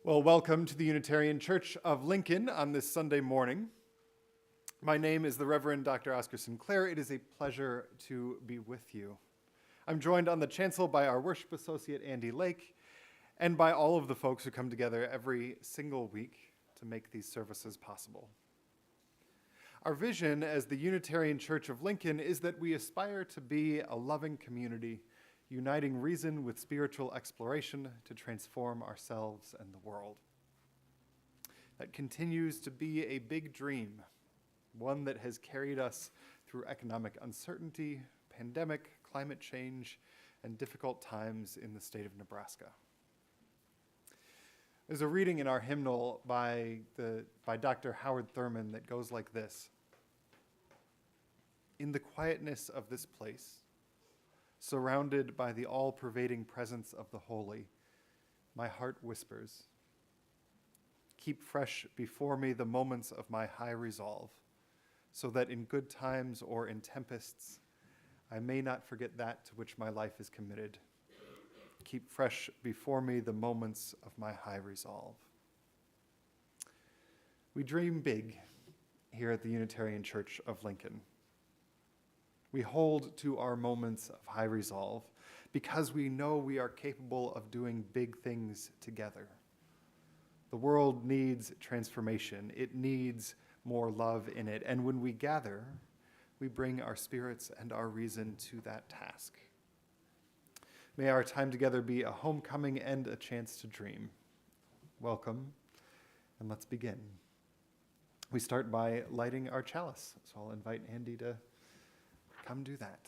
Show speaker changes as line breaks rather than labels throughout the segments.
Well, welcome to the Unitarian Church of Lincoln on this Sunday morning. My name is the Reverend Dr. Oscar Sinclair. It is a pleasure to be with you. I'm joined on the chancel by our worship associate, Andy Lake, and by all of the folks who come together every single week to make these services possible. Our vision as the Unitarian Church of Lincoln is that we aspire to be a loving community, uniting reason with spiritual exploration to transform ourselves and the world. That continues to be a big dream, one that has carried us through economic uncertainty, pandemic, climate change, and difficult times in the state of Nebraska. There's a reading in our hymnal by Dr. Howard Thurman that goes like this. In the quietness of this place, surrounded by the all-pervading presence of the holy, my heart whispers, keep fresh before me the moments of my high resolve, so that in good times or in tempests, I may not forget that to which my life is committed. Keep fresh before me the moments of my high resolve. We dream big here at the Unitarian Church of Lincoln. We hold to our moments of high resolve because we know we are capable of doing big things together. The world needs transformation. It needs more love in it. And when we gather, we bring our spirits and our reason to that task. May our time together be a homecoming and a chance to dream. Welcome, and let's begin. We start by lighting our chalice, so I'll invite Andy to come do that.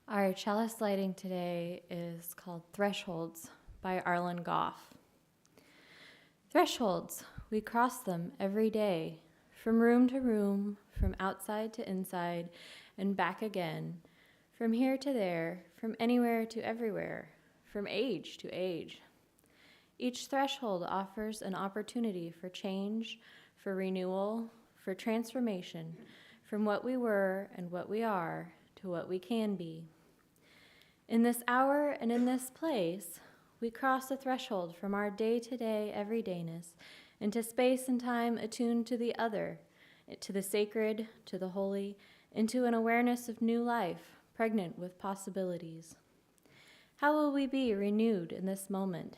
Our chalice lighting today is called Thresholds by Arlen Goff. Thresholds, we cross them every day, from room to room, from outside to inside, and back again, from here to there, from anywhere to everywhere, from age to age. Each threshold offers an opportunity for change, for renewal, for transformation, from what we were and what we are to what we can be. In this hour and in this place, we cross the threshold from our day-to-day everydayness into space and time attuned to the other, to the sacred, to the holy, into an awareness of new life, pregnant with possibilities. How will we be renewed in this moment?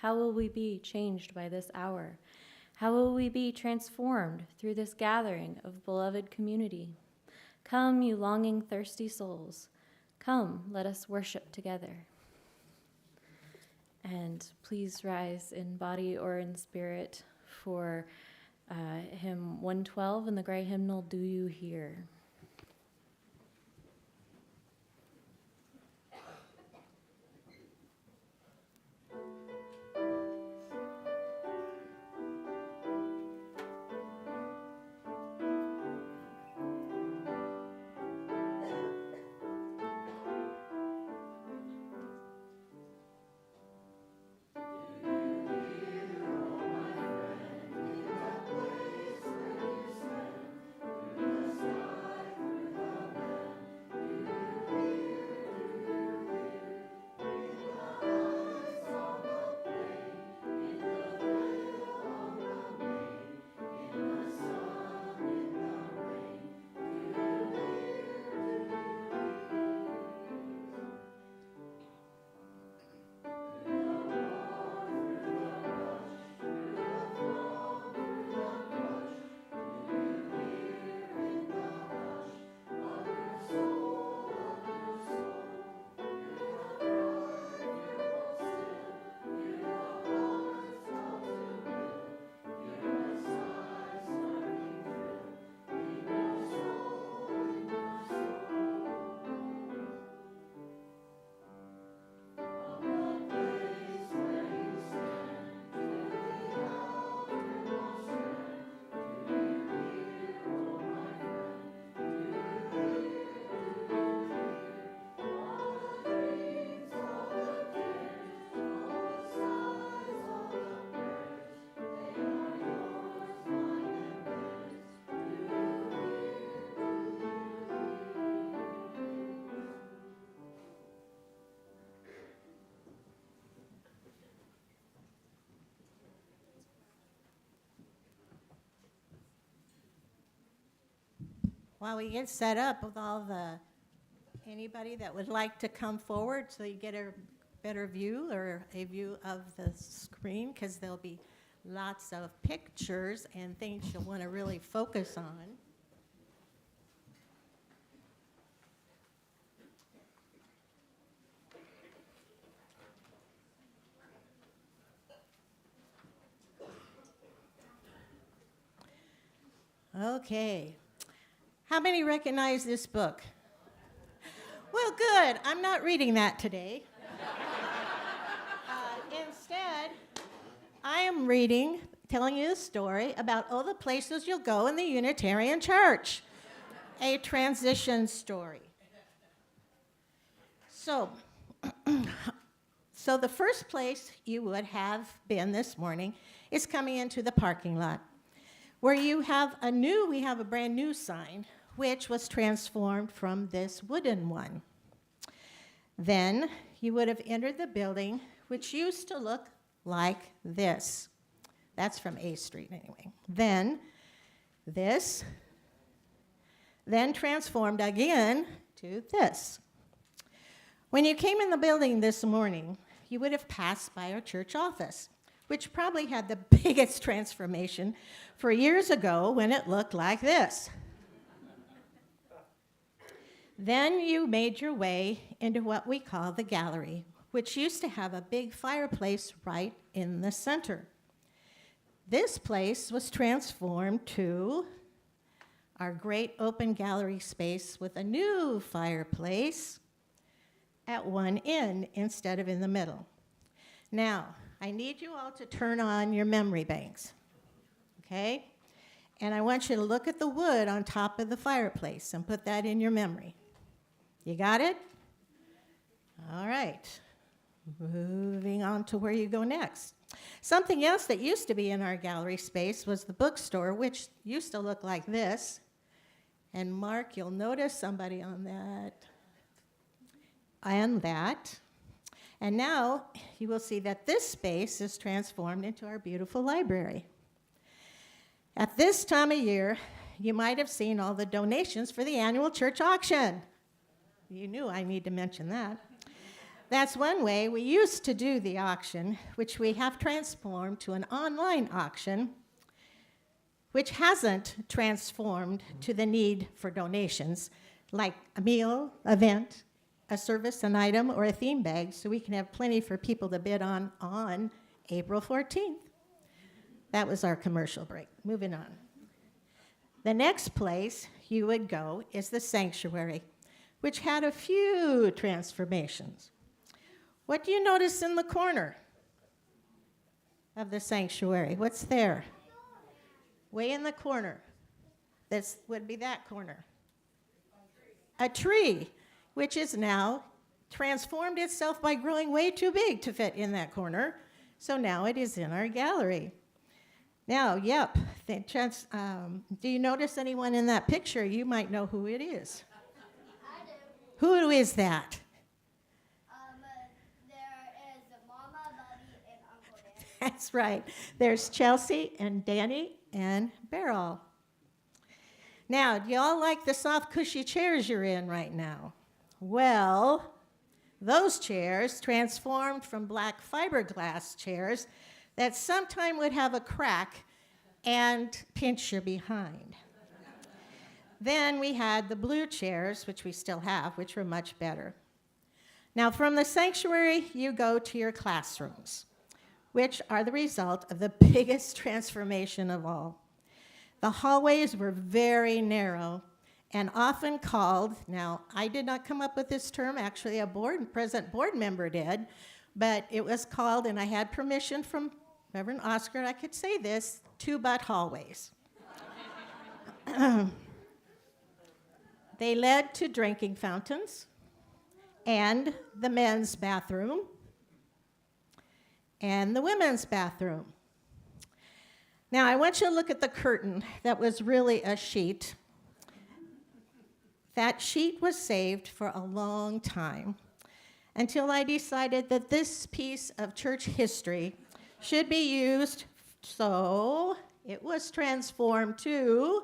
How will we be changed by this hour? How will we be transformed through this gathering of beloved community? Come, you longing, thirsty souls. Come, let us worship together. And please rise in body or in spirit for hymn 112 in the gray hymnal, Do You Hear?
While we get set up with anybody that would like to come forward so you get a better view or a view of the screen, because there'll be lots of pictures and things you'll want to really focus on. Okay. How many recognize this book? Well, good. I'm not reading that today. Instead, I am telling you a story about all the places you'll go in the Unitarian Church, a transition story. So the first place you would have been this morning is coming into the parking lot, where we have a brand new sign, which was transformed from this wooden one. Then you would have entered the building, which used to look like this. That's from A Street anyway. Then this, then transformed again to this. When you came in the building this morning, you would have passed by our church office, which probably had the biggest transformation for years ago when it looked like this. Then you made your way into what we call the gallery, which used to have a big fireplace right in the center. This place was transformed to our great open gallery space with a new fireplace at one end instead of in the middle. Now, I need you all to turn on your memory banks, okay? And I want you to look at the wood on top of the fireplace and put that in your memory. You got it? All right. Moving on to where you go next. Something else that used to be in our gallery space was the bookstore, which used to look like this. And Mark, you'll notice somebody on that and that. And now you will see that this space is transformed into our beautiful library. At this time of year, you might have seen all the donations for the annual church auction. You knew I need to mention that. That's one way we used to do the auction, which we have transformed to an online auction, which hasn't transformed to the need for donations, like a meal, event, a service, an item, or a theme bag, so we can have plenty for people to bid on April 14th. That was our commercial break. Moving on. The next place you would go is the sanctuary, which had a few transformations. What do you notice in the corner of the sanctuary? What's there? Way in the corner. This would be that corner. A tree, which is now transformed itself by growing way too big to fit in that corner. So now it is in our gallery. Now, yep, do you notice anyone in that picture? You might know who it is.
I do.
Who is that?
There is Mama, Buddy, and Uncle Dan.
That's right. There's Chelsea and Danny and Beryl. Now, do y'all like the soft, cushy chairs you're in right now? Well, those chairs transformed from black fiberglass chairs that sometime would have a crack and pinch your behind. Then we had the blue chairs, which we still have, which were much better. Now, from the sanctuary, you go to your classrooms, which are the result of the biggest transformation of all. The hallways were very narrow and often called, now, I did not come up with this term, actually a present board member did, but it was called, and I had permission from Reverend Oscar, I could say this, two-butt hallways. They led to drinking fountains and the men's bathroom and the women's bathroom. Now, I want you to look at the curtain that was really a sheet. That sheet was saved for a long time until I decided that this piece of church history should be used, so it was transformed to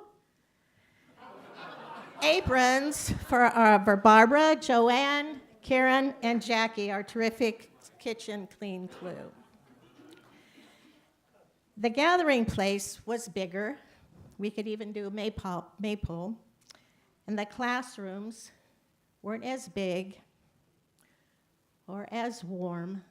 aprons for Barbara, Joanne, Karen, and Jackie, our terrific kitchen clean crew. The gathering place was bigger. We could even do maple. And the classrooms weren't as big or as warm.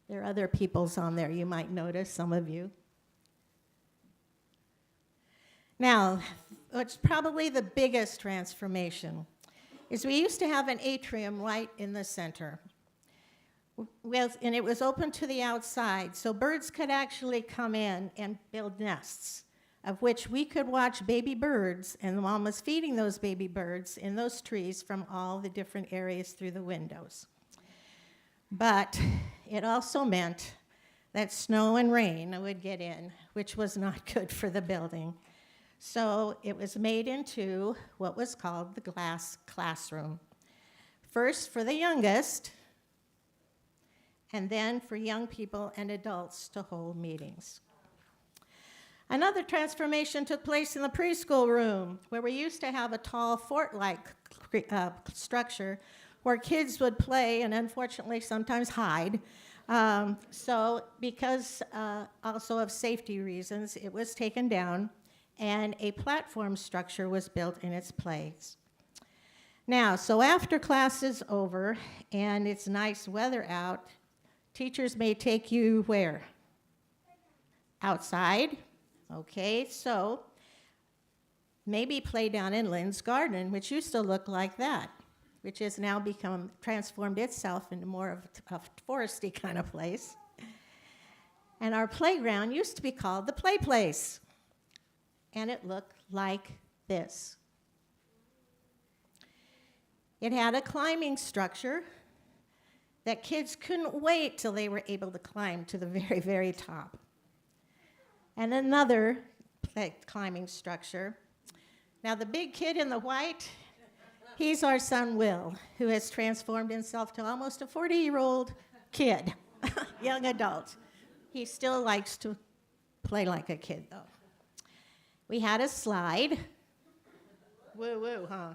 There are other peoples on there you might notice, some of you. Now, what's probably the biggest transformation is we used to have an atrium right in the center. And it was open to the outside, so birds could actually come in and build nests, of which we could watch baby birds, and the mom was feeding those baby birds in those trees from all the different areas through the windows. But it also meant that snow and rain would get in, which was not good for the building. So it was made into what was called the glass classroom. First for the youngest, and then for young people and adults to hold meetings. Another transformation took place in the preschool room, where we used to have a tall fort-like structure where kids would play and unfortunately sometimes hide. So because also of safety reasons, it was taken down and a platform structure was built in its place. Now, so after class is over and it's nice weather out, teachers may take you where? Outside. Okay, so maybe play down in Lynn's garden, which used to look like that, which has now transformed itself into more of a foresty kind of place. And our playground used to be called the Play Place, and it looked like this. It had a climbing structure that kids couldn't wait till they were able to climb to the very, very top. And another climbing structure. Now, the big kid in the white, he's our son Will, who has transformed himself to almost a 40-year-old kid, young adult. He still likes to play like a kid, though. We had a slide. Woo-woo, huh?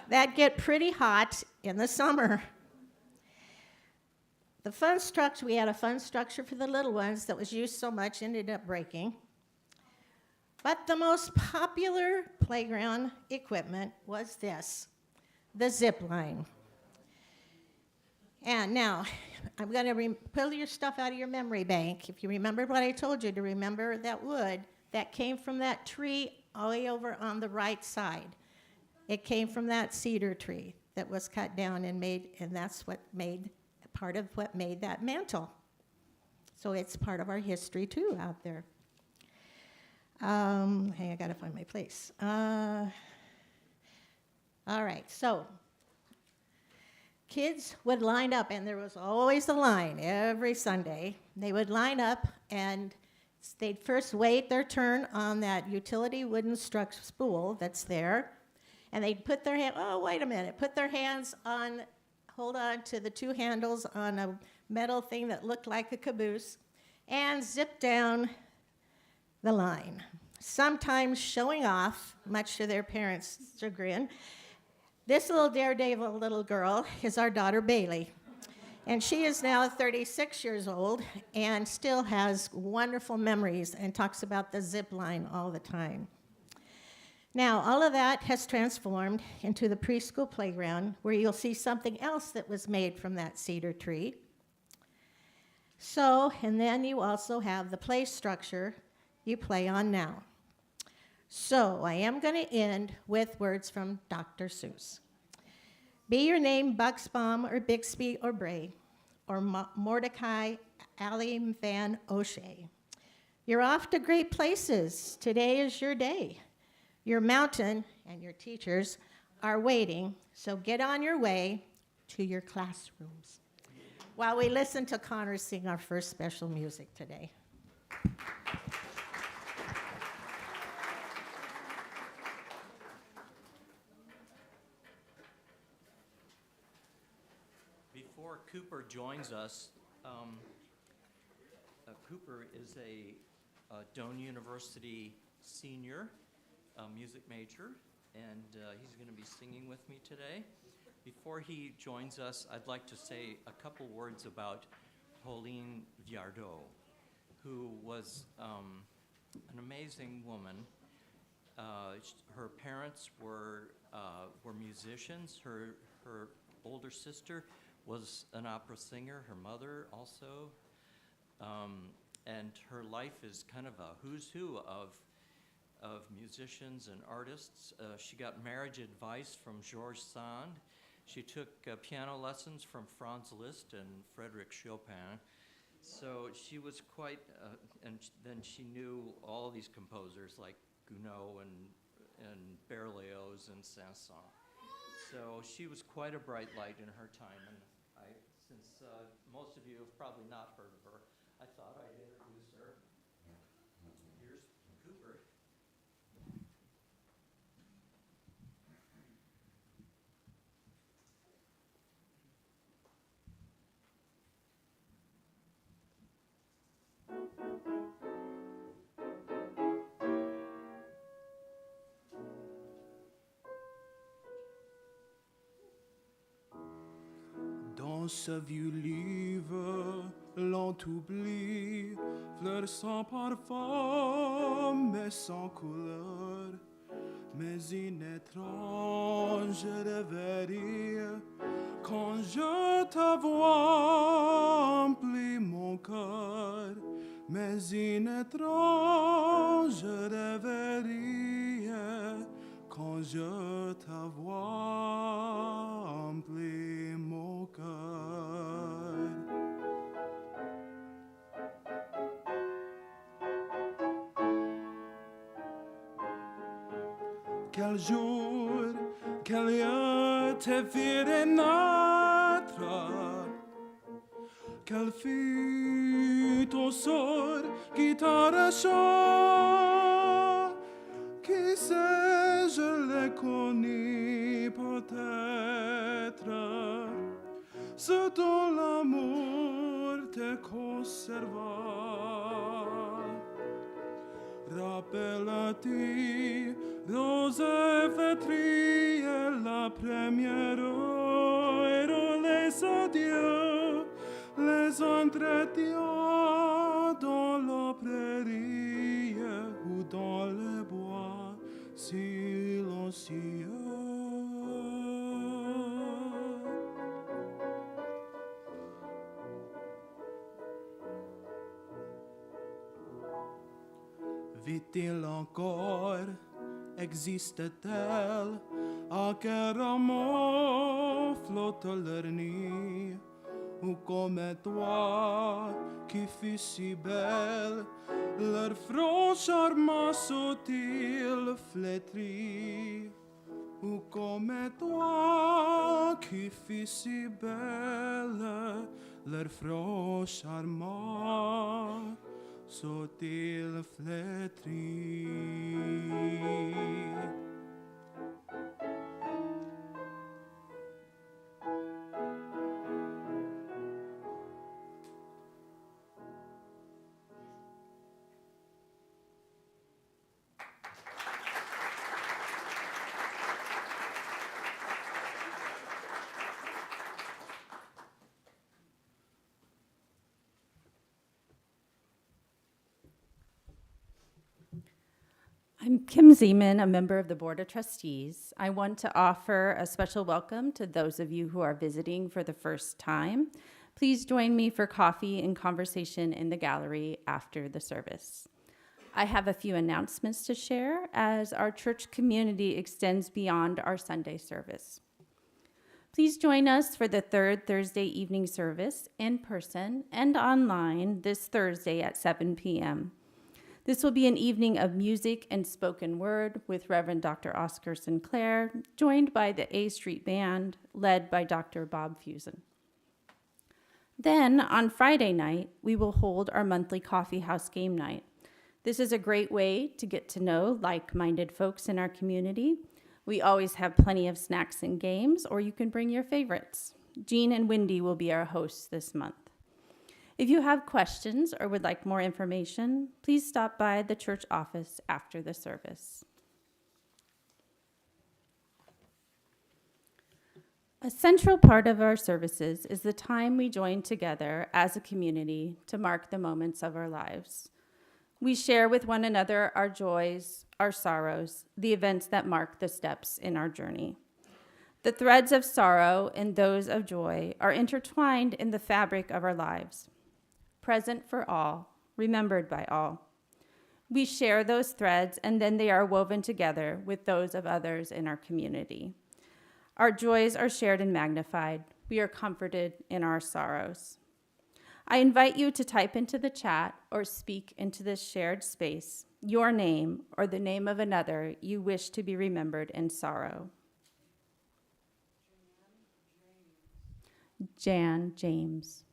That'd get pretty hot in the summer. The fun structure, we had a fun structure for the little ones that was used so much, ended up breaking. But the most popular playground equipment was this, the zip line. And now, I'm going to pull your stuff out of your memory bank. If you remember what I told you to remember, that wood that came from that tree all the way over on the right side. It came from that cedar tree that was cut down and made, and that's what made, part of what made that mantle. So it's part of our history too out there. Hey, I gotta find my place. All right, so kids would line up, and there was always a line every Sunday. They would line up, and they'd first wait their turn on that utility wooden spool that's there, and they'd put their put their hands on, hold on to the two handles on a metal thing that looked like a caboose, and zip down the line, sometimes showing off, much to their parents' chagrin. This little daredevil little girl is our daughter Bailey, and she is now 36 years old and still has wonderful memories and talks about the zip line all the time. Now, all of that has transformed into the preschool playground, where you'll see something else that was made from that cedar tree. So, and then you also have the play structure you play on now. So, I am going to end with words from Dr. Seuss. Be your name Buxbaum or Bixby or Bray or Mordecai Ali Van O'Shea. You're off to great places. Today is your day. Your mountain and your teachers are waiting, so get on your way to your classrooms while we listen to Connor sing our first special music today.
Before Cooper joins us, Cooper is a Doane University senior, music major, and he's going to be singing with me today. Before he joins us, I'd like to say a couple words about Pauline Viardot, who was an amazing woman. Her parents were musicians. Her older sister was an opera singer, her mother also. And her life is kind of a who's who of musicians and artists. She got marriage advice from Georges Sand. She took piano lessons from Franz Liszt and Frédéric Chopin. So she was quite, then she knew all these composers like Gounod and Berlioz and Saint-Saëns. So she was quite a bright light in her time, and since most of you have probably not heard of her, I thought I'd introduce her. Here's Cooper.
Dans ce vieux livre, l'on oublie, fleurs sans parfum, mais sans couleur, mais une étrange rêverie, quand je te vois, emplit mon cœur, mais une étrange rêverie, quand je te vois, emplit mon cœur. Quel jour, quel lieu te fit naître, quel fut ton sort qui t'arracha, qui sait, je l'ai connu peut-être, ce dont l'amour te conserva. Rappelles-tu, rose flétrie, la première heure, les adieux, les entretiens dans la prairie ou dans les bois silencieux. Vit-il encore, existe-t-elle, à quel rameau flotte leur nid, ou comme toi qui fus si belle, leur front charmant sont-ils flétris, ou comme toi qui fus si belle, leur front charmant sont-ils flétris.
I'm Kim Zeman, a member of the Board of Trustees. I want to offer a special welcome to those of you who are visiting for the first time. Please join me for coffee and conversation in the gallery after the service. I have a few announcements to share as our church community extends beyond our Sunday service. Please join us for the third Thursday evening service in person and online this Thursday at 7 p.m. This will be an evening of music and spoken word with Reverend Dr. Oscar Sinclair, joined by the A Street Band, led by Dr. Bob Fusen. Then, on Friday night, we will hold our monthly coffee house game night. This is a great way to get to know like-minded folks in our community. We always have plenty of snacks and games, or you can bring your favorites. Jean and Wendy will be our hosts this month. If you have questions or would like more information, please stop by the church office after the service. A central part of our services is the time we join together as a community to mark the moments of our lives. We share with one another our joys, our sorrows, the events that mark the steps in our journey. The threads of sorrow and those of joy are intertwined in the fabric of our lives, present for all, remembered by all. We share those threads, and then they are woven together with those of others in our community. Our joys are shared and magnified. We are comforted in our sorrows. I invite you to type into the chat or speak into this shared space your name or the name of another you wish to be remembered in sorrow. Jan James.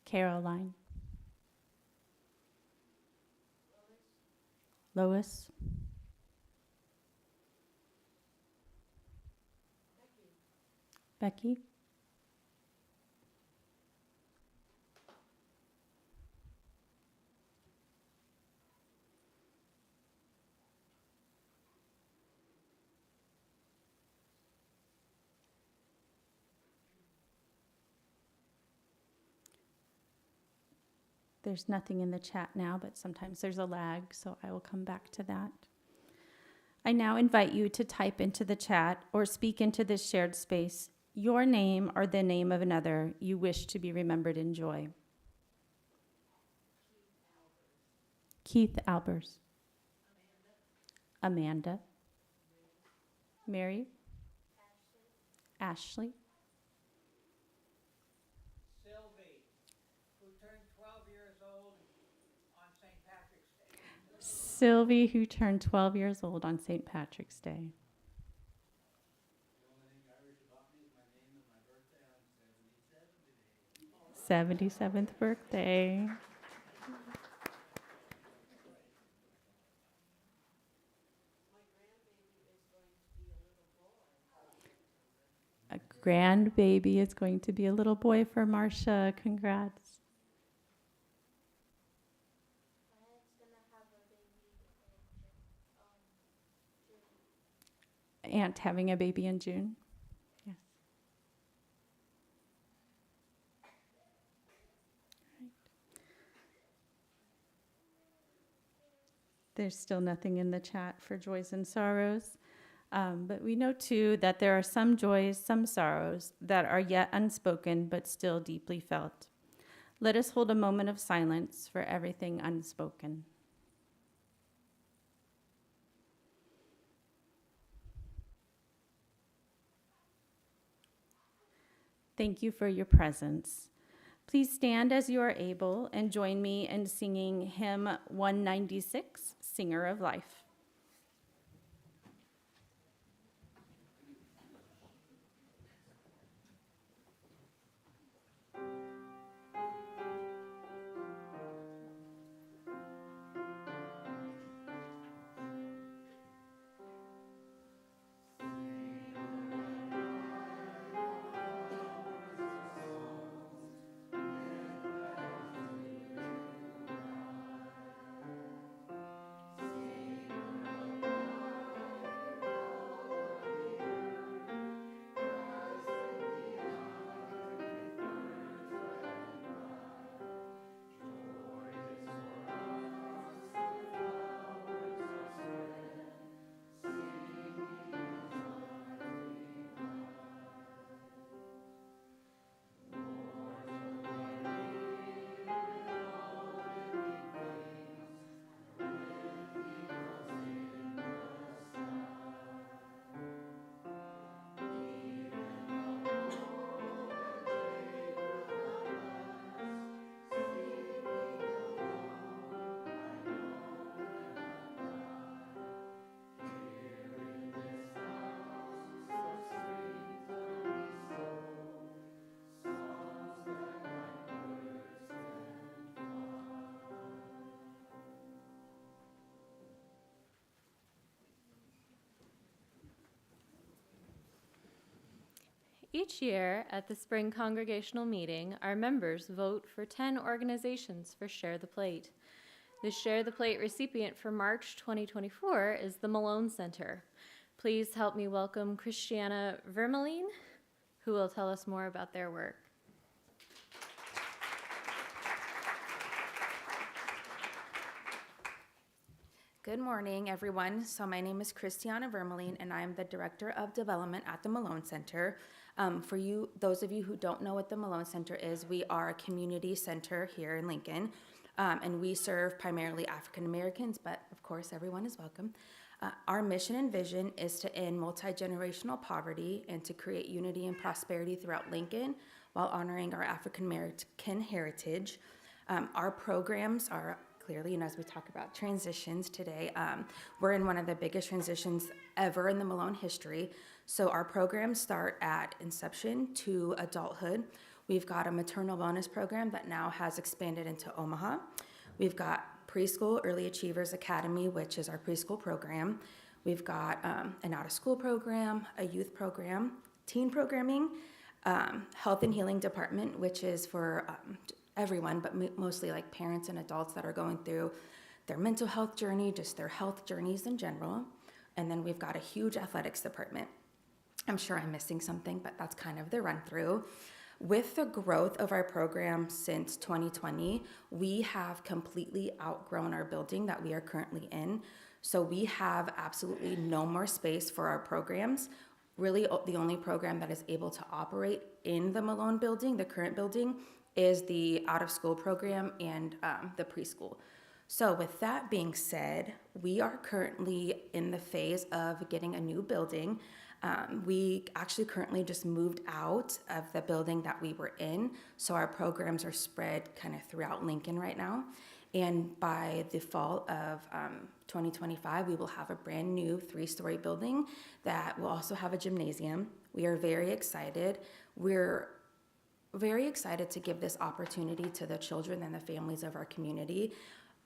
Caroline. Lois. Becky. There's nothing in the chat now, but sometimes there's a lag, so I will come back to that. I now invite you to type into the chat or speak into this shared space your name or the name of another you wish to be remembered in joy. Keith Albers. Amanda. Mary. Ashley. Sylvie, who turned 12 years old on St. Patrick's Day. 77th birthday. A grandbaby is going to be a little boy for Marcia. Congrats. Aunt having a baby in June. Yes. Right. There's still nothing in the chat for joys and sorrows. But we know too that there are some joys, some sorrows that are yet unspoken but still deeply felt. Let us hold a moment of silence for everything unspoken. Thank you for your presence. Please stand as you are able and join me in singing hymn 196, Singer of Life.
Sing
Each year at the spring congregational meeting, our members vote for 10 organizations for Share the Plate. The Share the Plate recipient for March 2024 is the Malone Center. Please help me welcome Christiana Vermeline, who will tell us more about their work.
Good morning, everyone. So my name is Christiana Vermeline, and I am the Director of Development at the Malone Center. For you, those of you who don't know what the Malone Center is, we are a community center here in Lincoln, and we serve primarily African Americans, but of course, everyone is welcome. Our mission and vision is to end multi-generational poverty and to create unity and prosperity throughout Lincoln while honoring our African American heritage. Our programs are clearly, and as we talk about transitions today, we're in one of the biggest transitions ever in the Malone history. So our programs start at inception to adulthood. We've got a maternal wellness program that now has expanded into Omaha. We've got Preschool Early Achievers Academy, which is our preschool program. We've got an out-of-school program, a youth program, teen programming, health and healing department, which is for everyone, but mostly like parents and adults that are going through their mental health journey, just their health journeys in general. And then we've got a huge athletics department. I'm sure I'm missing something, but that's kind of the run through. With the growth of our program since 2020, we have completely outgrown our building that we are currently in. So we have absolutely no more space for our programs. Really, the only program that is able to operate in the Malone building, the current building, is the out-of-school program and the preschool. So with that being said, we are currently in the phase of getting a new building. We actually currently just moved out of the building that we were in, so our programs are spread kind of throughout Lincoln right now. And by the fall of 2025, we will have a brand new 3-story building that will also have a gymnasium. We are very excited. We're very excited to give this opportunity to the children and the families of our community.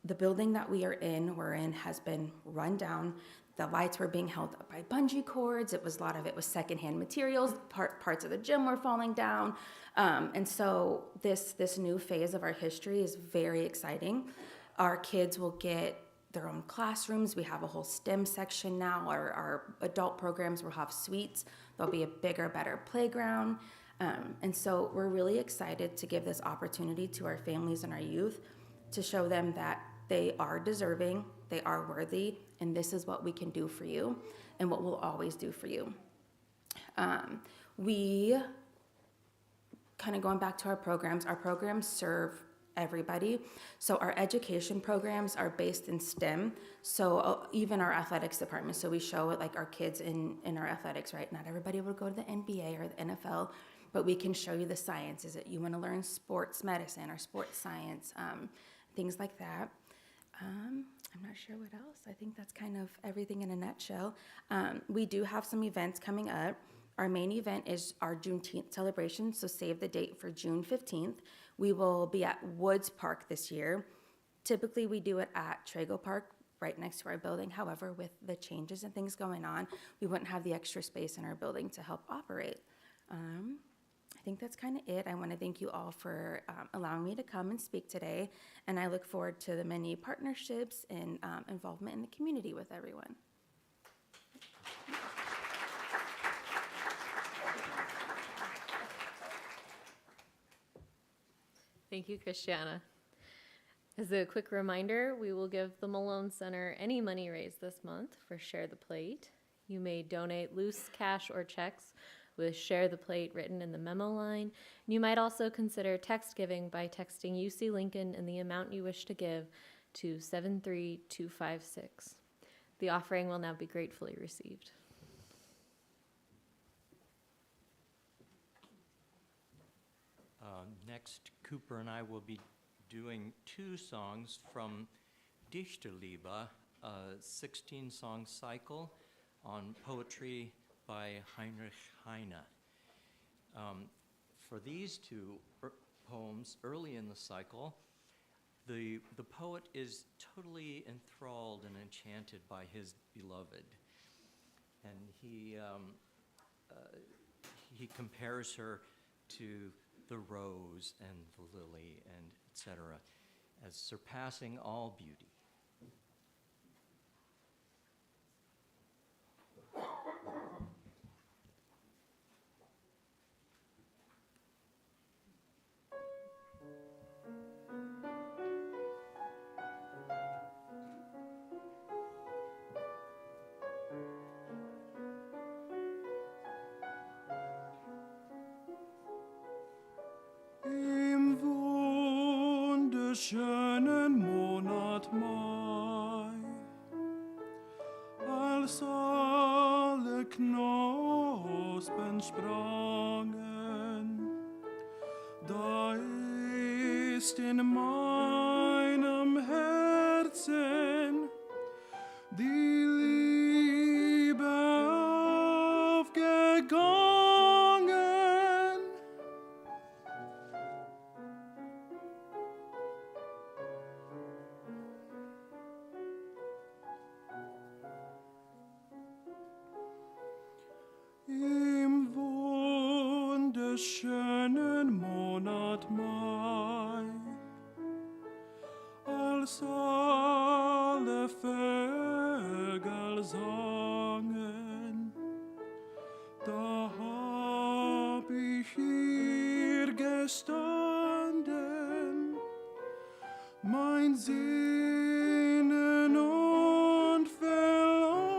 The building that we're in has been run down. The lights were being held up by bungee cords. A lot of it was secondhand materials. Parts of the gym were falling down. And so this new phase of our history is very exciting. Our kids will get their own classrooms. We have a whole STEM section now. Our adult programs will have suites. There'll be a bigger, better playground. And so we're really excited to give this opportunity to our families and our youth to show them that they are deserving, they are worthy, and this is what we can do for you and what we'll always do for you. We, kind of going back to our programs serve everybody. So our education programs are based in STEM. So even our athletics department. So we show it like our kids in our athletics, right? Not everybody will go to the NBA or the NFL, but we can show you the science. Is it you want to learn sports medicine or sports science, things like that. I'm not sure what else. I think that's kind of everything in a nutshell. We do have some events coming up. Our main event is our Juneteenth celebration, so save the date for June 15th. We will be at Woods Park this year. Typically, we do it at Trago Park, right next to our building. However, with the changes and things going on, we wouldn't have the extra space in our building to help operate. I think that's kind of it. I want to thank you all for allowing me to come and speak today, and I look forward to the many partnerships and involvement in the community with everyone.
Thank you, Christiana. As a quick reminder, we will give the Malone Center any money raised this month for Share the Plate. You may donate loose cash or checks with Share the Plate written in the memo line. You might also consider text giving by texting UC Lincoln in the amount you wish to give to 73256. The offering will now be gratefully received.
Next, Cooper and I will be doing 2 songs from Dichterliebe, a 16-song cycle on poetry by Heinrich Heine. For these 2 poems early in the cycle, the poet is totally enthralled and enchanted by his beloved. And he compares her to the rose and the lily and etc., as surpassing all beauty.
Im wunderschönen Monat Mai, als alle Knospen sprangen, da ist in meinem Herzen die Liebe aufgegangen. Im wunderschönen Monat Mai, als alle Vögel sangen, da hab ich hier gestanden, mein Sehnen und Verlangen.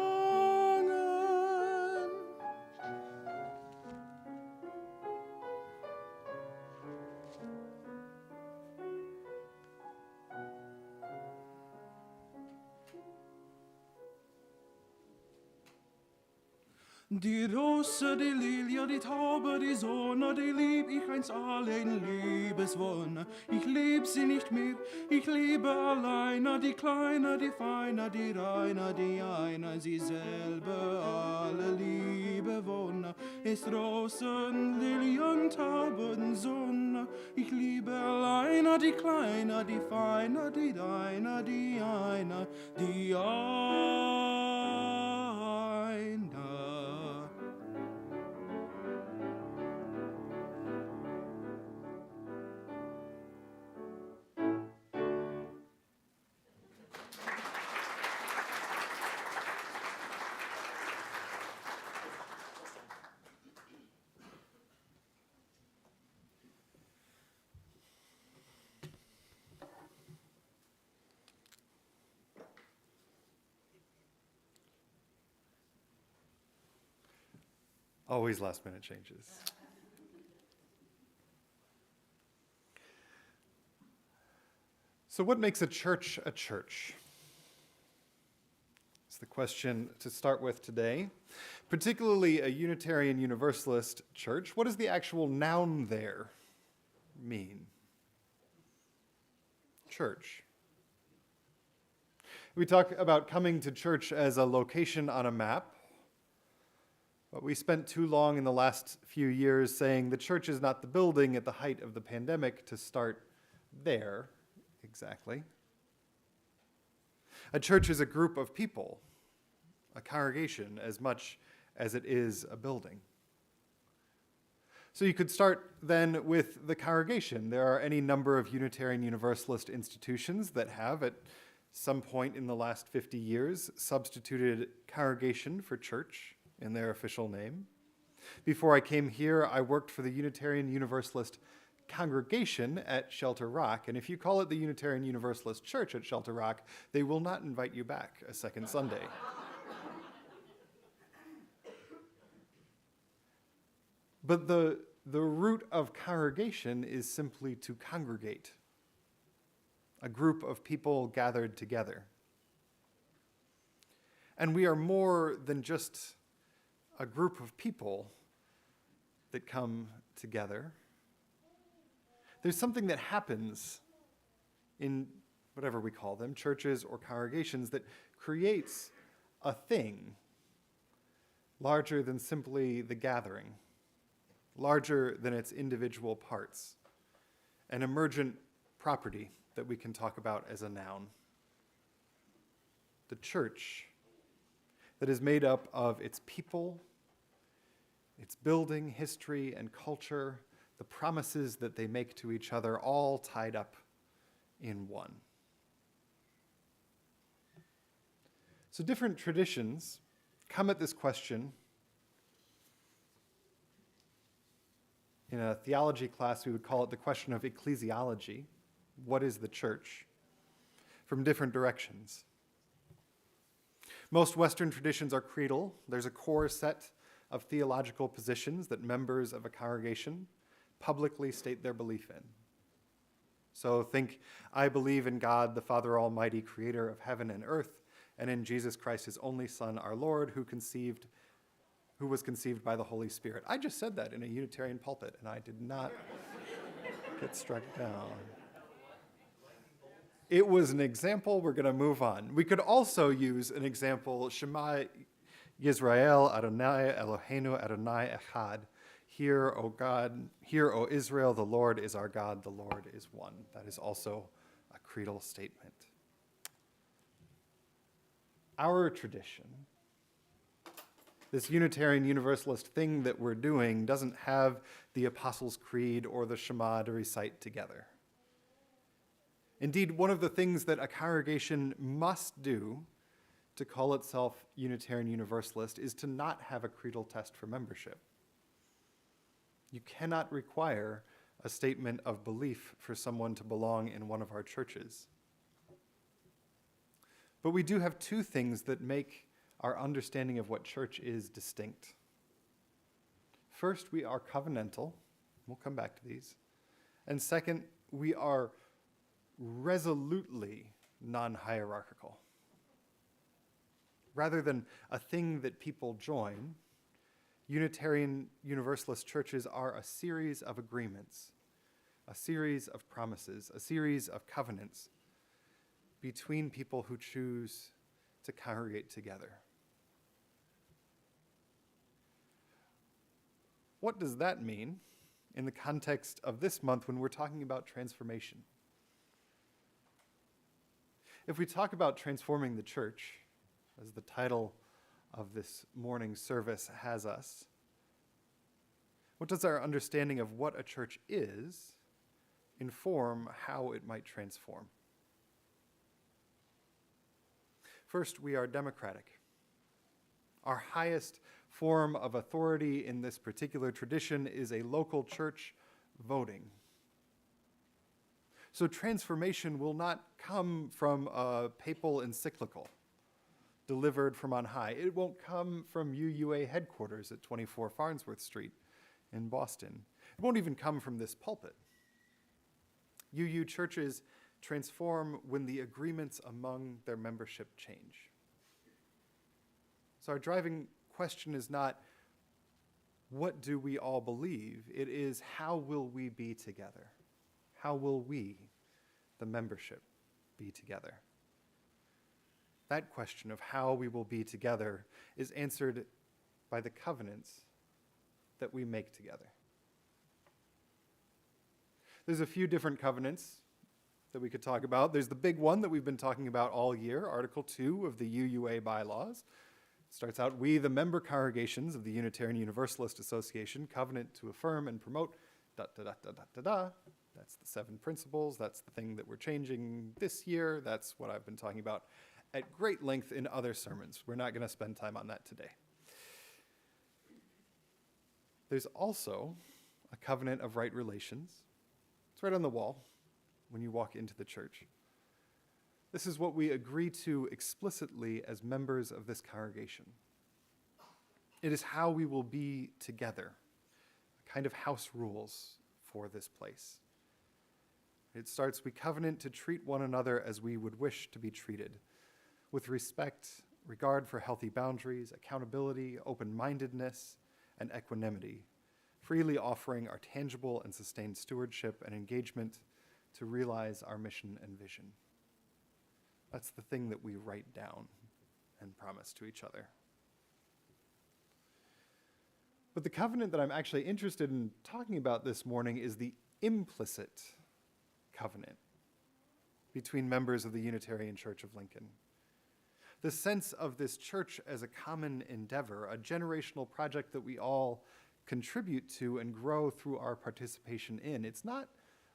Die Rose, die Lilie, die Taube, die Sonne, die lieb ich einst alle in Liebeswonne. Ich lieb sie nicht mehr, ich liebe alleine, die Kleine, die Feine, die Reine, die eine, sie selber alle Liebe wonne. Ist Rosen, Lilien, Tauben, Sonne. Ich liebe alleine, die Kleine, die Feine, die Reine, die eine, die eine.
Always last minute changes. So, what makes a church a church? It's the question to start with today. Particularly a Unitarian Universalist church, what does the actual noun there mean? Church. We talk about coming to church as a location on a map. But we spent too long in the last few years saying the church is not the building at the height of the pandemic to start there, exactly. A church is a group of people, a congregation, as much as it is a building. So you could start then with the congregation. There are any number of Unitarian Universalist institutions that have, at some point in the last 50 years, substituted congregation for church in their official name. Before I came here, I worked for the Unitarian Universalist congregation at Shelter Rock, and if you call it the Unitarian Universalist Church at Shelter Rock, they will not invite you back a second Sunday. But the root of congregation is simply to congregate, a group of people gathered together. And we are more than just a group of people that come together. There's something that happens in whatever we call them, churches or congregations, that creates a thing larger than simply the gathering, larger than its individual parts, an emergent property that we can talk about as a noun. The church that is made up of its people its building, history, and culture, the promises that they make to each other, all tied up in one. So different traditions come at this question. In a theology class, we would call it the question of ecclesiology. What is the church? From different directions. Most Western traditions are creedal. There's a core set of theological positions that members of a congregation publicly state their belief in. So think, I believe in God, the Father Almighty, creator of heaven and earth, and in Jesus Christ, his only Son, our Lord, who was conceived by the Holy Spirit. I just said that in a Unitarian pulpit, and I did not get struck down. It was an example. We're going to move on. We could also use an example, Shema Yisrael, Adonai Eloheinu, Adonai Echad. Hear, O God, hear, O Israel, the Lord is our God, the Lord is one. That is also a creedal statement. Our tradition, this Unitarian Universalist thing that we're doing, doesn't have the Apostles' Creed or the Shema to recite together. Indeed, one of the things that a congregation must do to call itself Unitarian Universalist is to not have a creedal test for membership. You cannot require a statement of belief for someone to belong in one of our churches. But we do have two things that make our understanding of what church is distinct. First, we are covenantal. We'll come back to these. And second, we are resolutely non-hierarchical. Rather than a thing that people join, Unitarian Universalist churches are a series of agreements, a series of promises, a series of covenants between people who choose to congregate together. What does that mean in the context of this month when we're talking about transformation? If we talk about transforming the church, as the title of this morning's service has us, what does our understanding of what a church is inform how it might transform? First, we are democratic. Our highest form of authority in this particular tradition is a local church voting. So transformation will not come from a papal encyclical delivered from on high. It won't come from UUA headquarters at 24 Farnsworth Street in Boston. It won't even come from this pulpit. UU churches transform when the agreements among their membership change. So our driving question is not, what do we all believe? It is, how will we be together? How will we, the membership, be together? That question of how we will be together is answered by the covenants that we make together. There's a few different covenants that we could talk about. There's the big one that we've been talking about all year, Article 2 of the UUA bylaws. It starts out, we, the member congregations of the Unitarian Universalist Association, covenant to affirm and promote, da-da-da-da-da-da-da. That's the 7 principles. That's the thing that we're changing this year. That's what I've been talking about at great length in other sermons. We're not going to spend time on that today. There's also a covenant of right relations. It's right on the wall when you walk into the church. This is what we agree to explicitly as members of this congregation. It is how we will be together, a kind of house rules for this place. It starts, we covenant to treat one another as we would wish to be treated, with respect, regard for healthy boundaries, accountability, open-mindedness, and equanimity, freely offering our tangible and sustained stewardship and engagement to realize our mission and vision. That's the thing that we write down and promise to each other. But the covenant that I'm actually interested in talking about this morning is the implicit covenant between members of the Unitarian Church of Lincoln. The sense of this church as a common endeavor, a generational project that we all contribute to and grow through our participation in. It's not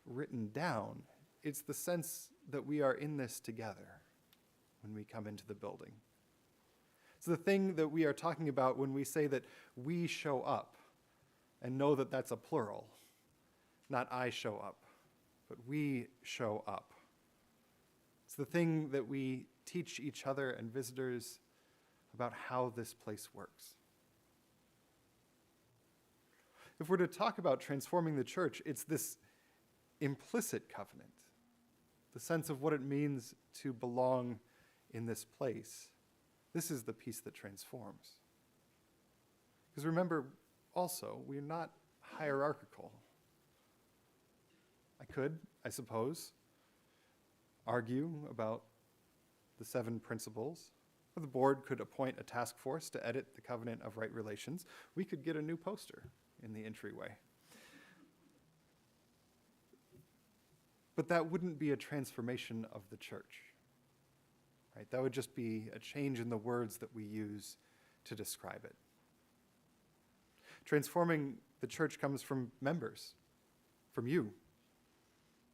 written down. It's the sense that we are in this together when we come into the building. It's the thing that we are talking about when we say that we show up, and know that that's a plural. Not I show up, but we show up. It's the thing that we teach each other and visitors about how this place works. If we're to talk about transforming the church, it's this implicit covenant, the sense of what it means to belong in this place. This is the piece that transforms. Because remember, also, we're not hierarchical. I could, I suppose, argue about the 7 principles. Or the board could appoint a task force to edit the Covenant of Right Relations. We could get a new poster in the entryway. But that wouldn't be a transformation of the church, right? That would just be a change in the words that we use to describe it. Transforming the church comes from members, from you,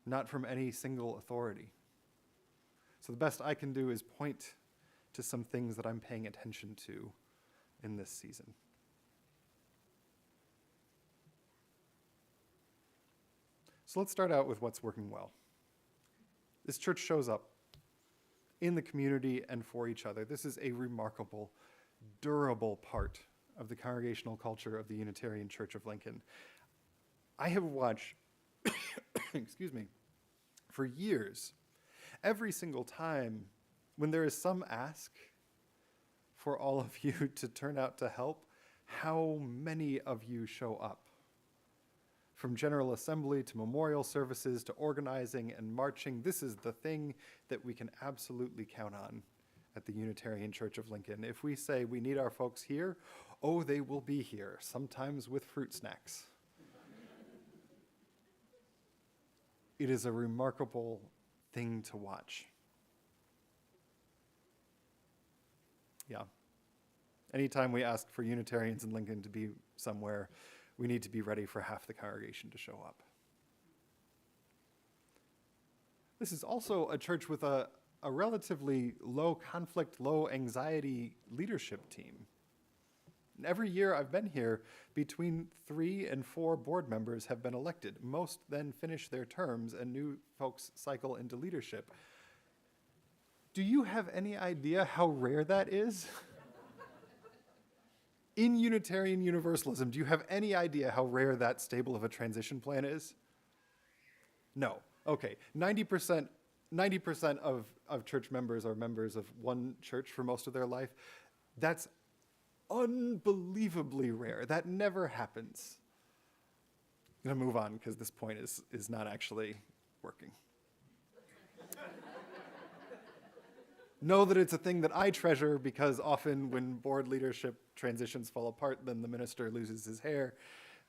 not from any single authority. So the best I can do is point to some things that I'm paying attention to in this season. So let's start out with what's working well. This church shows up in the community and for each other. This is a remarkable, durable part of the congregational culture of the Unitarian Church of Lincoln. I have watched, excuse me, for years, every single time when there is some ask for all of you to turn out to help, how many of you show up? From General Assembly to memorial services to organizing and marching, this is the thing that we can absolutely count on at the Unitarian Church of Lincoln. If we say we need our folks here, oh, they will be here, sometimes with fruit snacks. It is a remarkable thing to watch. Yeah. Anytime we ask for Unitarians in Lincoln to be somewhere, we need to be ready for half the congregation to show up. This is also a church with a relatively low conflict, low anxiety leadership team. And every year I've been here, between 3 and 4 board members have been elected. Most then finish their terms and new folks cycle into leadership. Do you have any idea how rare that is? In Unitarian Universalism, do you have any idea how rare that stable of a transition plan is? No. Okay. 90% of church members are members of one church for most of their life. That's unbelievably rare. That never happens. I'm going to move on because this point is not actually working. Know that it's a thing that I treasure because often when board leadership transitions fall apart, then the minister loses his hair,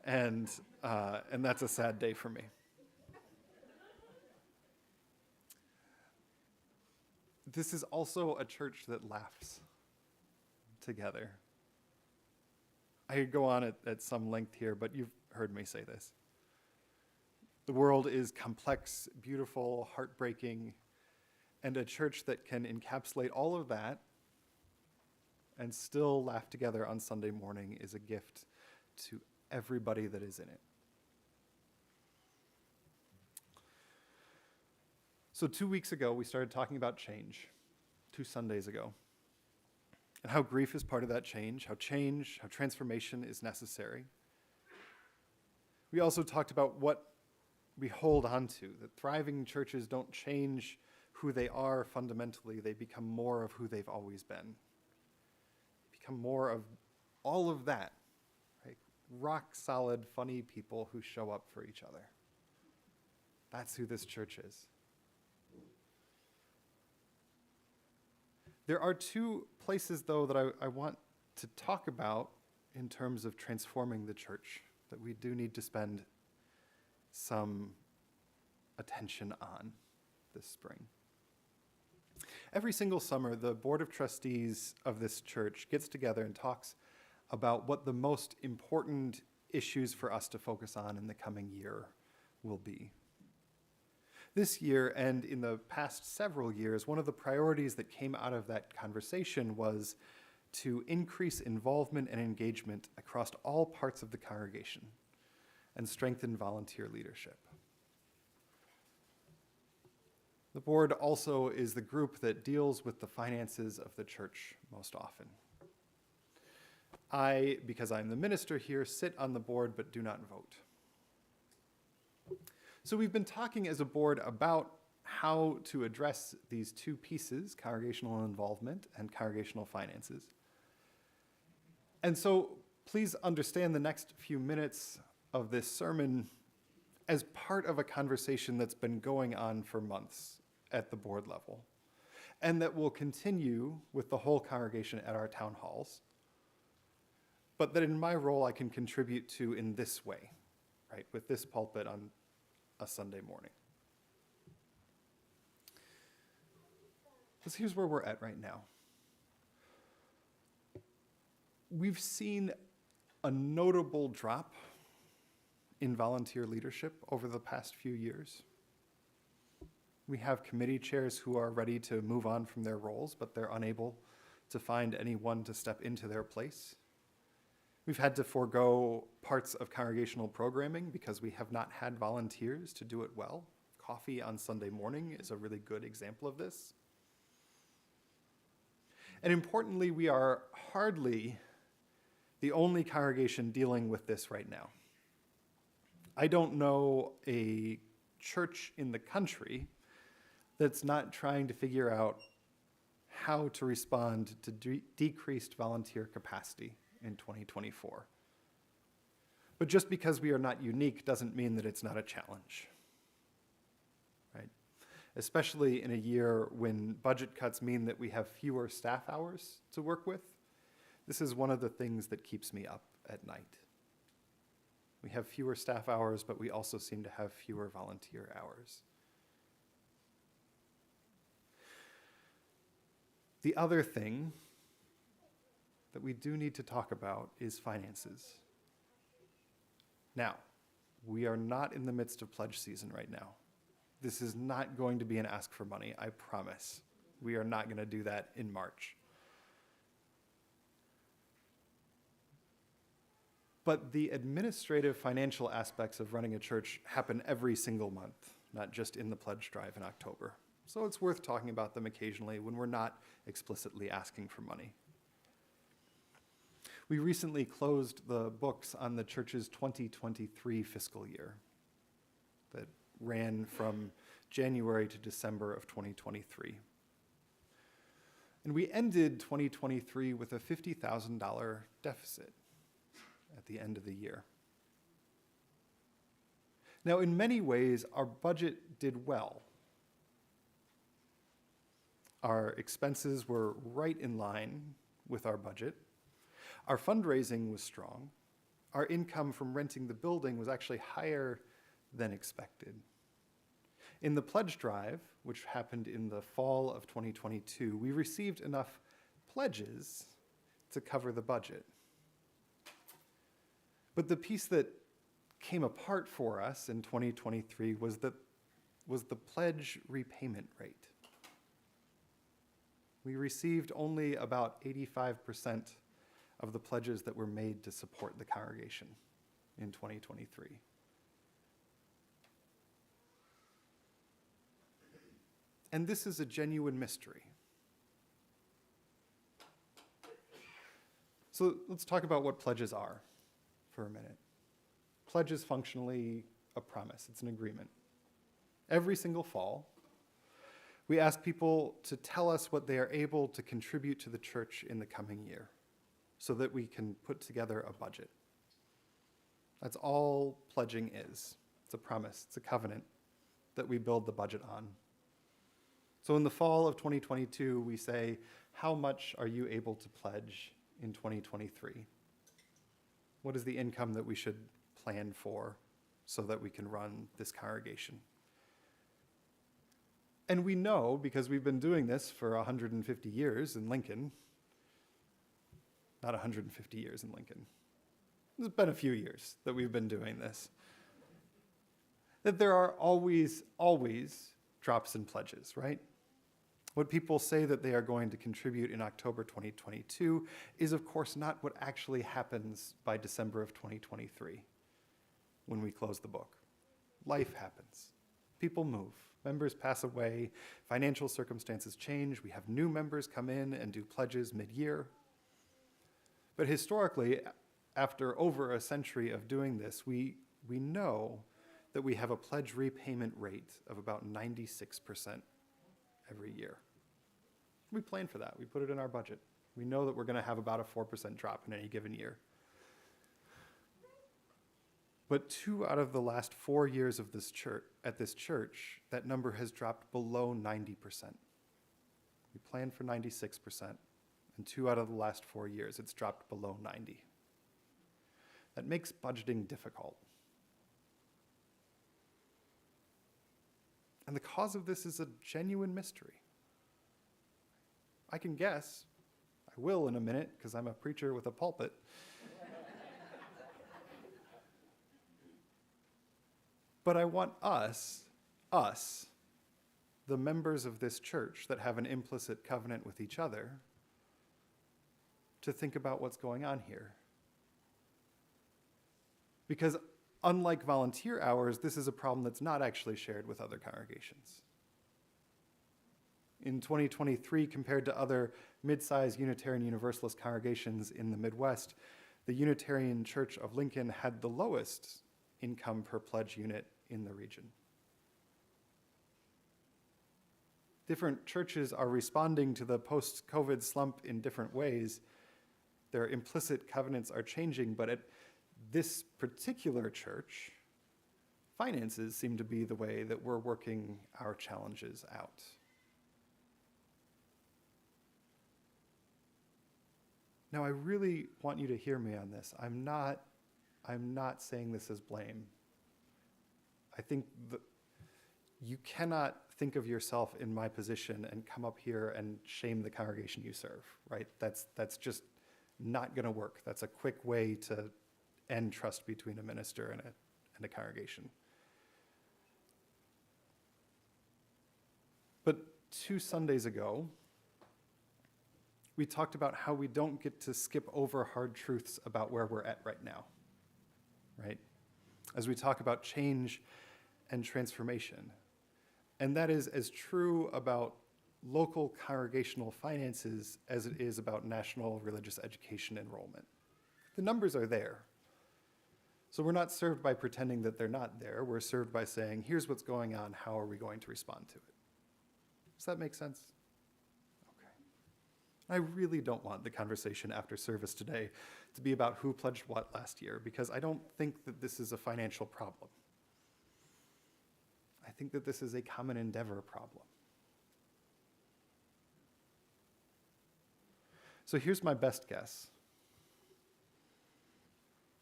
and that's a sad day for me. This is also a church that laughs together. I could go on at some length here, but you've heard me say this. The world is complex, beautiful, heartbreaking, and a church that can encapsulate all of that and still laugh together on Sunday morning is a gift to everybody that is in it. So 2 weeks ago, we started talking about change, 2 Sundays ago, and how grief is part of that change, how transformation is necessary. We also talked about what we hold on to, that thriving churches don't change who they are fundamentally, they become more of who they've always been. Become more of all of that, right? Rock solid, funny people who show up for each other. That's who this church is. There are 2 places, though, that I want to talk about in terms of transforming the church that we do need to spend some attention on this spring. Every single summer, the Board of Trustees of this church gets together and talks about what the most important issues for us to focus on in the coming year will be. This year, and in the past several years, one of the priorities that came out of that conversation was to increase involvement and engagement across all parts of the congregation and strengthen volunteer leadership. The board also is the group that deals with the finances of the church most often. I, because I'm the minister here, sit on the board but do not vote. So we've been talking as a board about how to address these two pieces, congregational involvement and congregational finances. And so please understand the next few minutes of this sermon as part of a conversation that's been going on for months at the board level, and that will continue with the whole congregation at our town halls, but that in my role I can contribute to in this way, right, with this pulpit on a Sunday morning. So here's where we're at right now. We've seen a notable drop in volunteer leadership over the past few years. We have committee chairs who are ready to move on from their roles, but they're unable to find anyone to step into their place. We've had to forego parts of congregational programming because we have not had volunteers to do it well. Coffee on Sunday morning is a really good example of this. And importantly, we are hardly the only congregation dealing with this right now. I don't know a church in the country that's not trying to figure out how to respond to decreased volunteer capacity in 2024. But just because we are not unique doesn't mean that it's not a challenge, right? Especially in a year when budget cuts mean that we have fewer staff hours to work with. This is one of the things that keeps me up at night. We have fewer staff hours, but we also seem to have fewer volunteer hours. The other thing that we do need to talk about is finances. Now, we are not in the midst of pledge season right now. This is not going to be an ask for money, I promise. We are not going to do that in March. But the administrative financial aspects of running a church happen every single month, not just in the pledge drive in October. So it's worth talking about them occasionally when we're not explicitly asking for money. We recently closed the books on the church's 2023 fiscal year that ran from January to December of 2023. And we ended 2023 with a $50,000 deficit at the end of the year. Now, in many ways, our budget did well. Our expenses were right in line with our budget. Our fundraising was strong. Our income from renting the building was actually higher than expected. In the pledge drive, which happened in the fall of 2022, we received enough pledges to cover the budget. But the piece that came apart for us in 2023 was the pledge repayment rate. We received only about 85% of the pledges that were made to support the congregation in 2023. And this is a genuine mystery. So let's talk about what pledges are for a minute. Pledge is functionally a promise. It's an agreement. Every single fall, we ask people to tell us what they are able to contribute to the church in the coming year so that we can put together a budget. That's all pledging is. It's a promise. It's a covenant that we build the budget on. So in the fall of 2022, we say, how much are you able to pledge in 2023? What is the income that we should plan for so that we can run this congregation? And we know, because we've been doing this for 150 years in Lincoln, not 150 years in Lincoln, It's been a few years that we've been doing this, that there are always drops in pledges, right? What people say that they are going to contribute in October 2022 is, of course, not what actually happens by December of 2023 when we close the book. Life happens. People move. Members pass away. Financial circumstances change. We have new members come in and do pledges mid-year. But historically, after over a century of doing this, we know that we have a pledge repayment rate of about 96% every year. We plan for that. We put it in our budget. We know that we're going to have about a 4% drop in any given year. But 2 out of the last 4 years of this church, at this church, that number has dropped below 90%. We planned for 96%, and 2 out of the last 4 years, it's dropped below 90. That makes budgeting difficult. And the cause of this is a genuine mystery. I can guess. I will in a minute, because I'm a preacher with a pulpit. But I want us, the members of this church that have an implicit covenant with each other, to think about what's going on here. Because unlike volunteer hours, this is a problem that's not actually shared with other congregations. In 2023, compared to other mid-sized Unitarian Universalist congregations in the Midwest, the Unitarian Church of Lincoln had the lowest income per pledge unit in the region. Different churches are responding to the post-COVID slump in different ways. Their implicit covenants are changing, but at this particular church, finances seem to be the way that we're working our challenges out. Now, I really want you to hear me on this. I'm not saying this as blame. I think you cannot think of yourself in my position and come up here and shame the congregation you serve, right? That's just not going to work. That's a quick way to end trust between a minister and a congregation. But 2 Sundays ago, we talked about how we don't get to skip over hard truths about where we're at right now, right? As we talk about change and transformation. And that is as true about local congregational finances as it is about national religious education enrollment. The numbers are there. So we're not served by pretending that they're not there. We're served by saying, here's what's going on, how are we going to respond to it? Does that make sense? I really don't want the conversation after service today to be about who pledged what last year, because I don't think that this is a financial problem. I think that this is a common endeavor problem. So here's my best guess,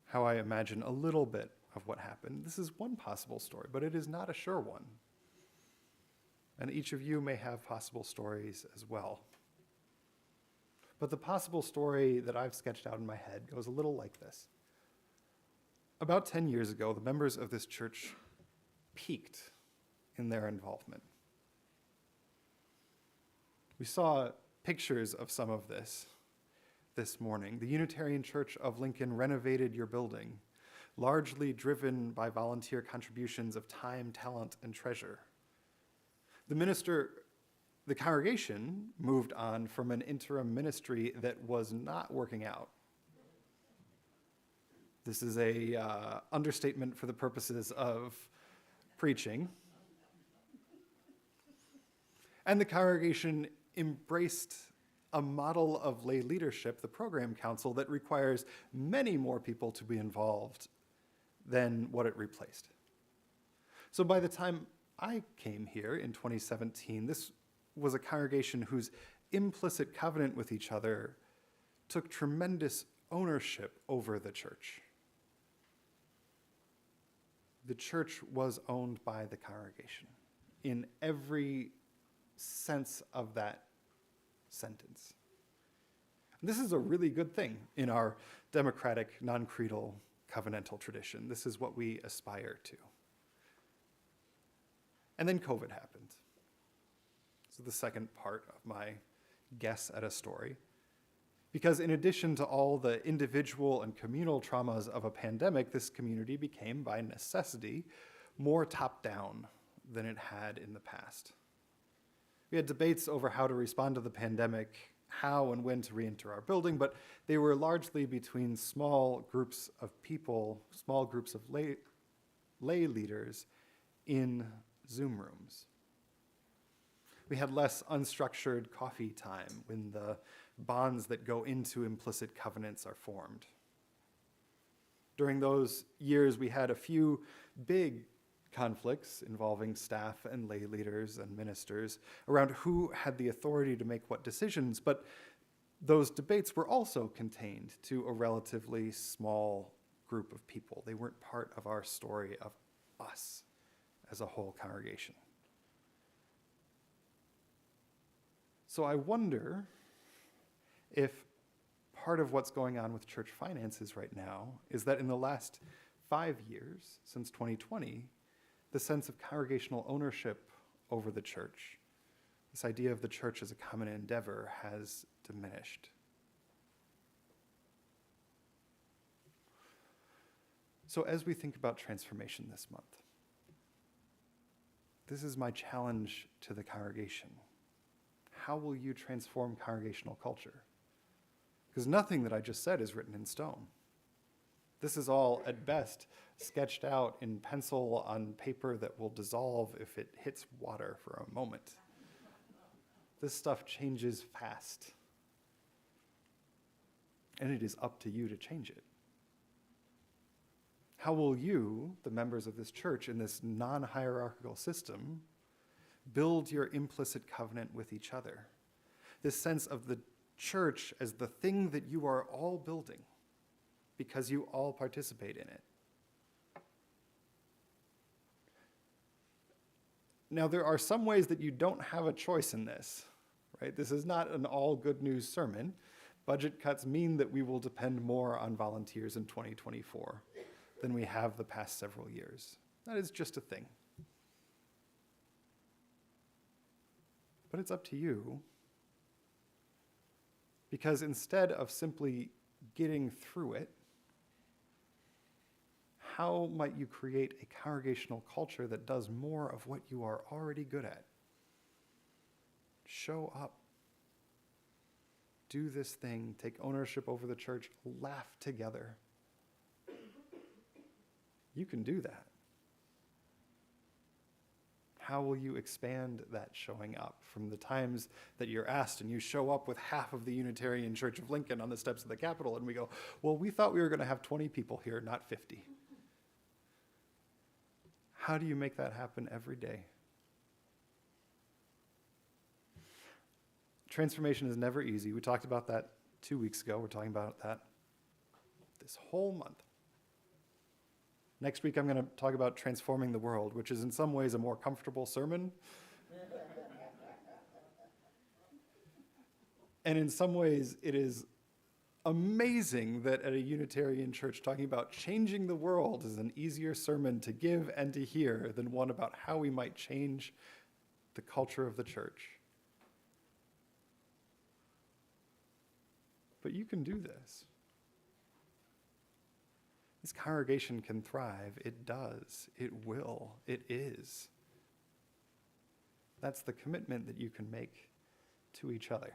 how I imagine a little bit of what happened. This is one possible story, but it is not a sure one. And each of you may have possible stories as well. But the possible story that I've sketched out in my head goes a little like this. About 10 years ago, the members of this church peaked in their involvement. We saw pictures of some of this morning. The Unitarian Church of Lincoln renovated your building, largely driven by volunteer contributions of time, talent, and treasure. The congregation moved on from an interim ministry that was not working out. This is a understatement for the purposes of preaching. And the congregation embraced a model of lay leadership, the program council, that requires many more people to be involved than what it replaced. So by the time I came here in 2017, this was a congregation whose implicit covenant with each other took tremendous ownership over the church. The church was owned by the congregation in every sense of that sentence. And this is a really good thing in our democratic, non-creedal covenantal tradition. This is what we aspire to. And then COVID happened. This is the second part of my guess at a story. Because in addition to all the individual and communal traumas of a pandemic, this community became, by necessity, more top-down than it had in the past. We had debates over how to respond to the pandemic, how and when to re-enter our building, but they were largely between small groups of people, small groups of lay leaders in Zoom rooms. We had less unstructured coffee time when the bonds that go into implicit covenants are formed. During those years, we had a few big conflicts involving staff and lay leaders and ministers around who had the authority to make what decisions, but those debates were also contained to a relatively small group of people. They weren't part of our story of us as a whole congregation. So I wonder if part of what's going on with church finances right now is that in the last 5 years, since 2020, the sense of congregational ownership over the church, this idea of the church as a common endeavor, has diminished. So as we think about transformation this month, this is my challenge to the congregation. How will you transform congregational culture? Because nothing that I just said is written in stone. This is all, at best, sketched out in pencil on paper that will dissolve if it hits water for a moment. This stuff changes fast. And it is up to you to change it. How will you, the members of this church in this non-hierarchical system, build your implicit covenant with each other? This sense of the church as the thing that you are all building because you all participate in it. Now, there are some ways that you don't have a choice in this, right? This is not an all good news sermon. Budget cuts mean that we will depend more on volunteers in 2024 than we have the past several years. That is just a thing. But it's up to you, because instead of simply getting through it, how might you create a congregational culture that does more of what you are already good at? Show up. Do this thing. Take ownership over the church. Laugh together. You can do that. How will you expand that showing up from the times that you're asked and you show up with half of the Unitarian Church of Lincoln on the steps of the Capitol and we go, well, we thought we were going to have 20 people here, not 50. How do you make that happen every day? Transformation is never easy. We talked about that 2 weeks ago. We're talking about that this whole month. Next week, I'm going to talk about transforming the world, which is in some ways a more comfortable sermon. And in some ways, it is amazing that at a Unitarian church, talking about changing the world is an easier sermon to give and to hear than one about how we might change the culture of the church. But you can do this. This congregation can thrive. It does. It will. It is. That's the commitment that you can make to each other.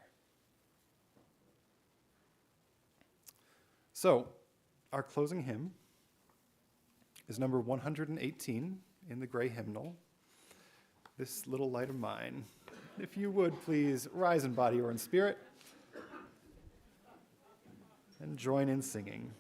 So, our closing hymn is number 118 in the gray hymnal, This Little Light of Mine. If you would please rise in body or in spirit and join in singing.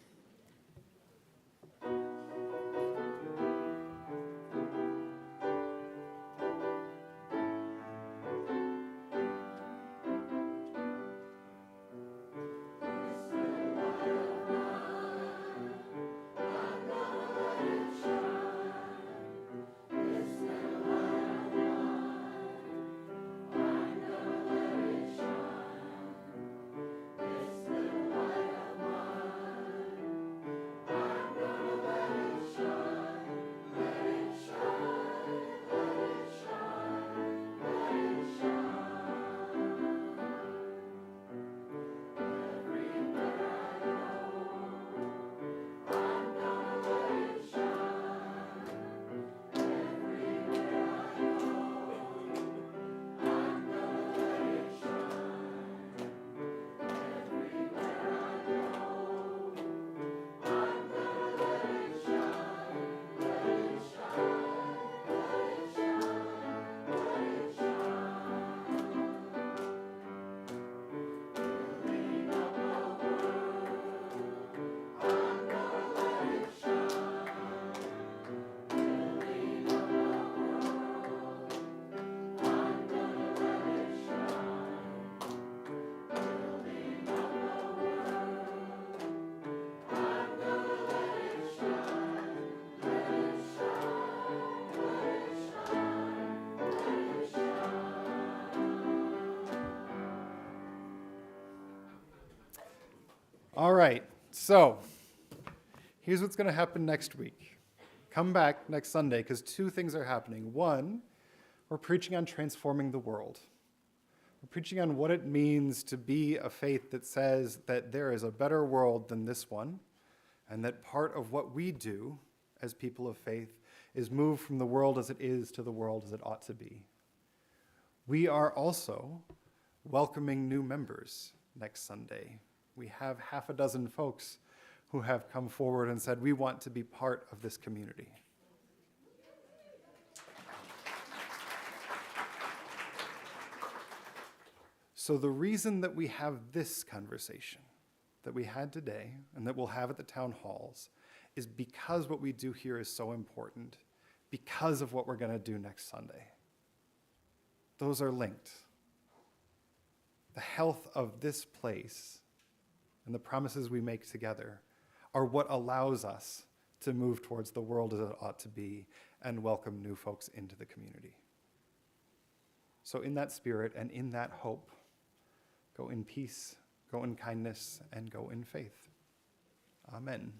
All right, so here's what's going to happen next week. Come back next Sunday because two things are happening. One, we're preaching on transforming the world. We're preaching on what it means to be a faith that says that there is a better world than this one, and that part of what we do as people of faith is move from the world as it is to the world as it ought to be. We are also welcoming new members next Sunday. We have half a dozen folks who have come forward and said, we want to be part of this community. So the reason that we have this conversation that we had today and that we'll have at the town halls is because what we do here is so important, because of what we're going to do next Sunday. Those are linked. The health of this place and the promises we make together are what allows us to move towards the world as it ought to be and welcome new folks into the community. So in that spirit and in that hope, go in peace, go in kindness, and go in faith. Amen.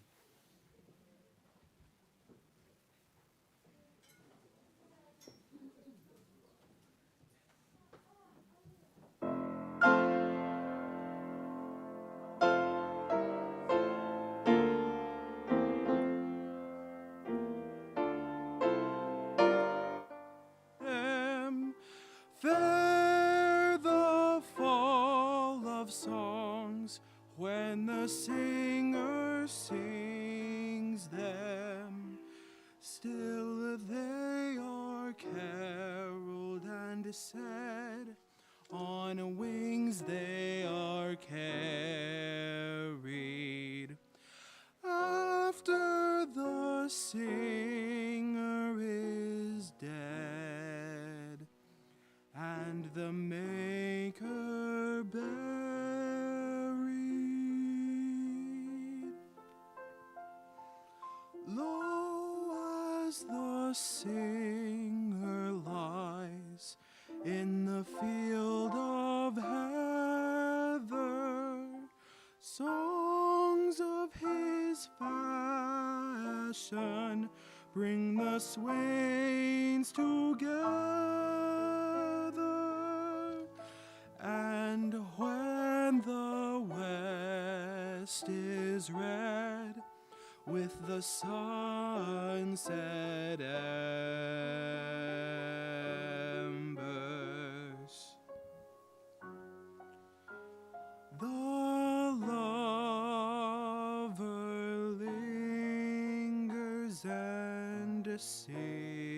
There the fall of songs when the singer sings them. Still they are caroled and said, on wings they are carried. After the singer is dead, and the Maker buried. Lo, as the singer lies in the field of heather, songs of his passion bring the swains together. And when the west is red with the sunset embers, the lover lingers and sings.